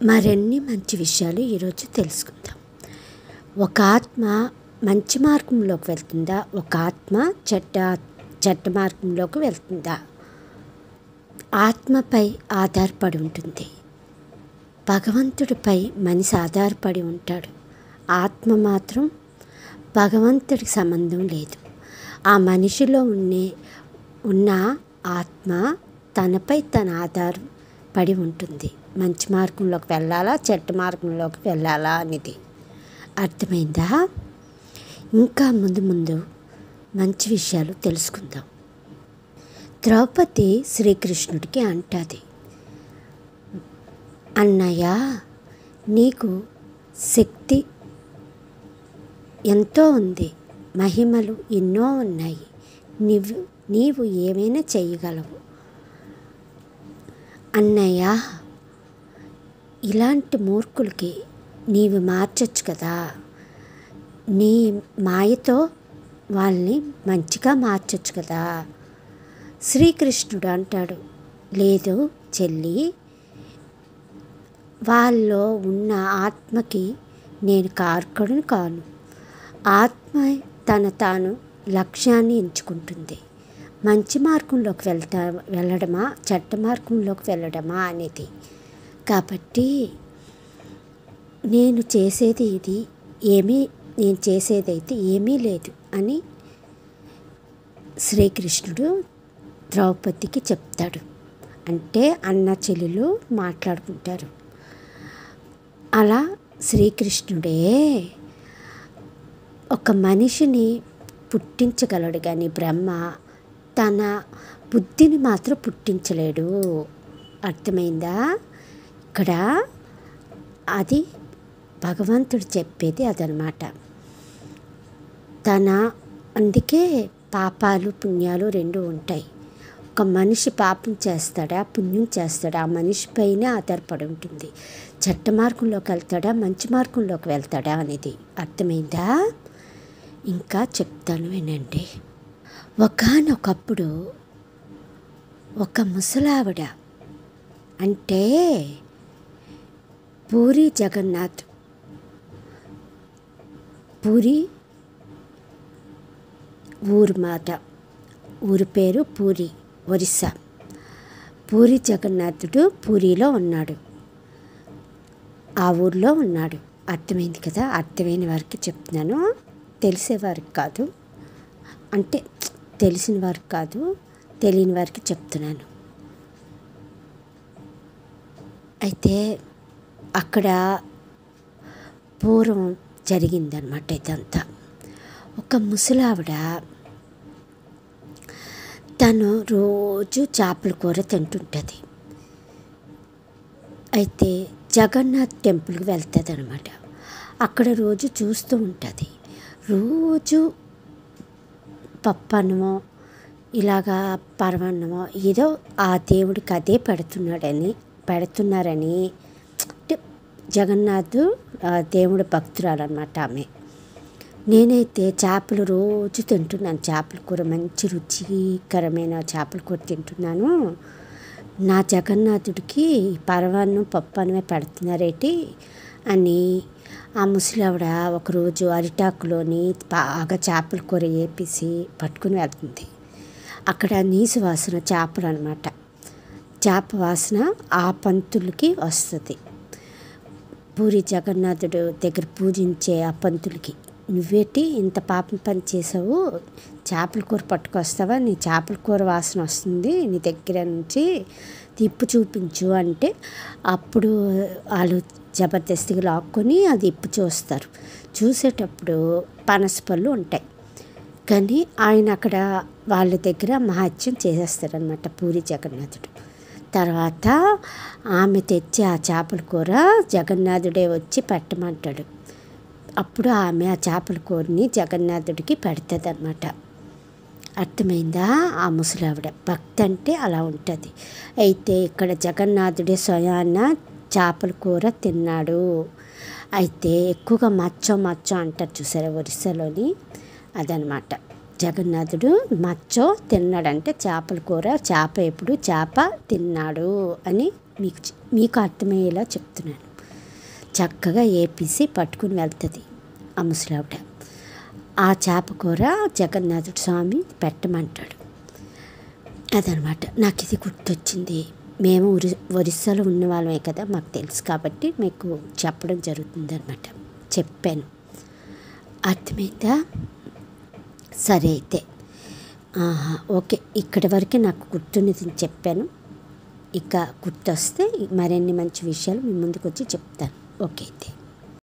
మరిన్ని మంచి విషయాలు ఈరోజు తెలుసుకుందాం. ఒక ఆత్మ మంచి మార్గంలోకి వెళ్తుందా, ఒక ఆత్మ చెడ్డ మార్గంలోకి వెళ్తుందా? ఆత్మపై ఆధారపడి ఉంటుంది. భగవంతుడిపై మనిషి ఆధారపడి ఉంటాడు. ఆత్మ మాత్రం భగవంతుడికి సంబంధం లేదు. ఆ మనిషిలో ఉన్న ఆత్మ తనపై తన ఆధారపడి ఉంటుంది. మంచి మార్గంలోకి వెళ్ళాలా, చెడ్డ మార్గంలోకి వెళ్ళాలా అనేది అర్థమైందా? ఇంకా ముందు మంచి విషయాలు తెలుసుకుందాం. ద్రౌపది శ్రీకృష్ణుడికి అంటది, అన్నయ్య, నీకు శక్తి ఎంతో ఉంది, మహిమలు ఎన్నో ఉన్నాయి, నీవు ఏమైనా చేయగలవు అన్నయ్య. ఇలాంటి మూర్ఖులకి నీవు మార్చచ్చు కదా, నీ మాయతో వాళ్ళని మంచిగా మార్చచ్చు కదా. శ్రీకృష్ణుడు అంటాడు, లేదు చెల్లి, వాళ్ళలో ఉన్న ఆత్మకి నేను కారకుడిని కాను. ఆత్మ తాను లక్ష్యాన్ని ఎంచుకుంటుంది. మంచి మార్గంలోకి వెళ్ళడమా, చెడ్డ మార్గంలోకి వెళ్ళడమా అనేది. కాబట్టి నేను చేసేదైతే ఏమీ లేదు అని శ్రీకృష్ణుడు ద్రౌపదికి చెప్తాడు. అంటే అన్న చెల్లెలు మాట్లాడుకుంటారు. అలా శ్రీకృష్ణుడే ఒక మనిషిని పుట్టించగలడు, కానీ బ్రహ్మ తన బుద్ధిని మాత్రం పుట్టించలేడు. అర్థమైందా? ఇక్కడ అది భగవంతుడు చెప్పేది అదనమాట. అందుకే పాపాలు పుణ్యాలు రెండు ఉంటాయి. ఒక మనిషి పాపం చేస్తాడా, పుణ్యం చేస్తాడా, ఆ మనిషి పైన ఆధారపడి ఉంటుంది. చెడ్డ మార్గంలోకి వెళ్తాడా, మంచి మార్గంలోకి వెళ్తాడా అనేది. అర్థమైందా? ఇంకా చెప్తాను వినండి. ఒకానొకప్పుడు ఒక ముసలావిడ, అంటే పూరి జగన్నాథ్, పూరి ఊరు పేరు పూరి, ఒరిస్సా. పూరి జగన్నాథుడు పూరిలో ఉన్నాడు, ఆ ఊరిలో ఉన్నాడు. అర్థమైంది కదా? అర్థమైన వారికి చెప్తున్నాను, తెలిసేవారికి కాదు, అంటే తెలిసిన వారికి కాదు, తెలియని వారికి చెప్తున్నాను. అయితే అక్కడ పూర్వం జరిగిందనమాట ఇదంతా. ఒక ముసలావిడ తను రోజు చేపల కూర తింటుంటుంది. అయితే జగన్నాథ్ టెంపుల్కి వెళ్తుంది అనమాట. అక్కడ రోజు చూస్తూ ఉంటుంది. రోజు పప్పన్నమో ఇలాగా పరమాన్నమో ఏదో ఆ దేవుడికి అదే పెడుతున్నారని జగన్నాథ్ దేవుడి భక్తురాలన్నమాట ఆమె. నేనైతే చేపలు రోజు తింటున్నాను, చేపల కూర మంచి రుచికరమైన చేపల కూర తింటున్నాను. నా జగన్నాథుడికి పరమాన్నం పప్పన్నమే పెడుతున్నారేంటి అని ఆ ముసలావిడ ఒకరోజు అరిటాకులోని బాగా చేపల కూర వేపేసి పట్టుకుని వెళ్తుంది. అక్కడ నీసు వాసన, చేపలు అనమాట, చేప వాసన ఆ పంతులకి వస్తుంది. పూరి జగన్నాథుడు దగ్గర పూజించే ఆ పంతులకి, నువ్వేటి ఇంత పాపం పని చేసావు, చేపల కూర పట్టుకొస్తావా, నీ చేపల కూర వాసన వస్తుంది నీ దగ్గర నుంచి, తిప్పు చూపించు అంటే అప్పుడు వాళ్ళు జబర్దస్తిగా లాక్కొని అది ఇప్పు చూస్తారు. చూసేటప్పుడు పనసపళ్ళు ఉంటాయి, కానీ ఆయన అక్కడ వాళ్ళ దగ్గర మహత్యం చేసేస్తారనమాట పూరి జగన్నాథుడు. తర్వాత ఆమె తెచ్చి ఆ చేపల కూర జగన్నాథుడే వచ్చి పెట్టమంటాడు. అప్పుడు ఆమె ఆ చేపల కూరని జగన్నాథుడికి పెడుతుంది అనమాట. అర్థమైందా? ఆ ముసలావిడ భక్తి అంటే అలా ఉంటుంది. అయితే ఇక్కడ జగన్నాథుడే స్వయాన చేపల కూర తిన్నాడు. అయితే ఎక్కువగా మచ్చో అంటారు చూసారా ఒరిస్సాలోని, అదనమాట. జగన్నాథుడు మచ్చో తిన్నాడంటే చేపల కూర, చేప ఎప్పుడు చేప తిన్నాడు అని మీకు అర్థమయ్యేలా చెప్తున్నాను. చక్కగా ఏపీసి పట్టుకుని వెళ్తుంది ఆ ముసలావిడ. ఆ చేప కూర జగన్నాథుడు స్వామి పెట్టమంటాడు. అదనమాట. నాకు ఇది గుర్తొచ్చింది. మేము ఒరిస్సాలో ఉన్న వాళ్ళమే కదా, మాకు తెలుసు కాబట్టి మీకు చెప్పడం జరుగుతుంది అనమాట. చెప్పాను. అర్థమైందా? సరే అయితే ఓకే. ఇక్కడి వరకే నాకు గుర్తున్నది చెప్పాను. ఇక గుర్తొస్తే మరిన్ని మంచి విషయాలు మీ ముందుకు వచ్చి చెప్తాను. ఓకే అయితే.